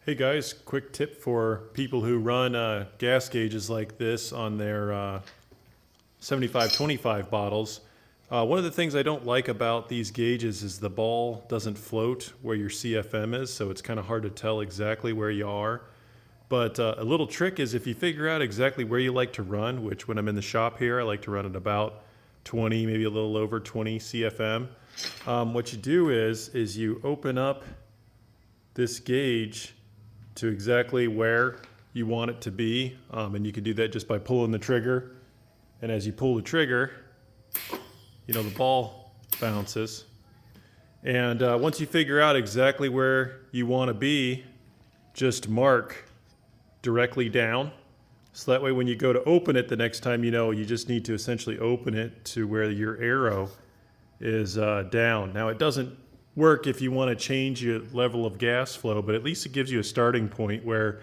Hey guys, quick tip for people who run gas gauges like this on their 75-25 bottles. One of the things I don't like about these gauges is the ball doesn't float where your CFM is, so it's kind of hard to tell exactly where you are. But a little trick is if you figure out exactly where you like to run, which when I'm in the shop here, I like to run at about 20, maybe a little over 20 CFM. What you do is you open up this gauge to exactly where you want it to be. And you can do that just by pulling the trigger. And as you pull the trigger, the ball bounces. And once you figure out exactly where you want to be, just mark directly down. So that way when you go to open it the next time, you just need to essentially open it to where your arrow is down. Now it doesn't work if you want to change your level of gas flow, but at least it gives you a starting point where,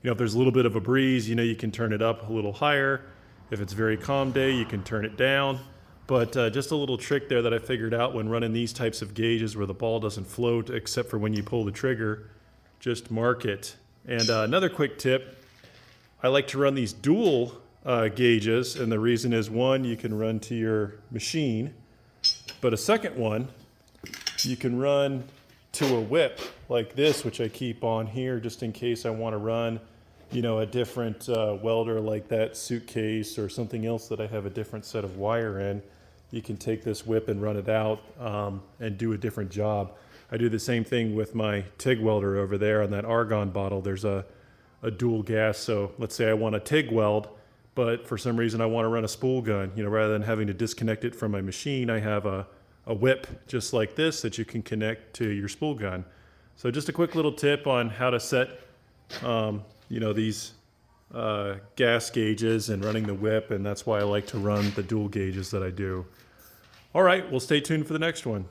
if there's a little bit of a breeze, you can turn it up a little higher. If it's a very calm day, you can turn it down. But just a little trick there that I figured out when running these types of gauges where the ball doesn't float except for when you pull the trigger, just mark it. And another quick tip, I like to run these dual gauges, and the reason is one, you can run to your machine, but a second one, you can run to a whip like this, which I keep on here just in case I want to run, a different welder like that suitcase or something else that I have a different set of wire in. You can take this whip and run it out and do a different job. I do the same thing with my TIG welder over there on that argon bottle. There's a dual gas, so let's say I want a TIG weld, but for some reason I want to run a spool gun. Rather than having to disconnect it from my machine, I have a whip just like this that you can connect to your spool gun. So just a quick little tip on how to set these gas gauges and running the whip, and that's why I like to run the dual gauges that I do. All right, well, stay tuned for the next one.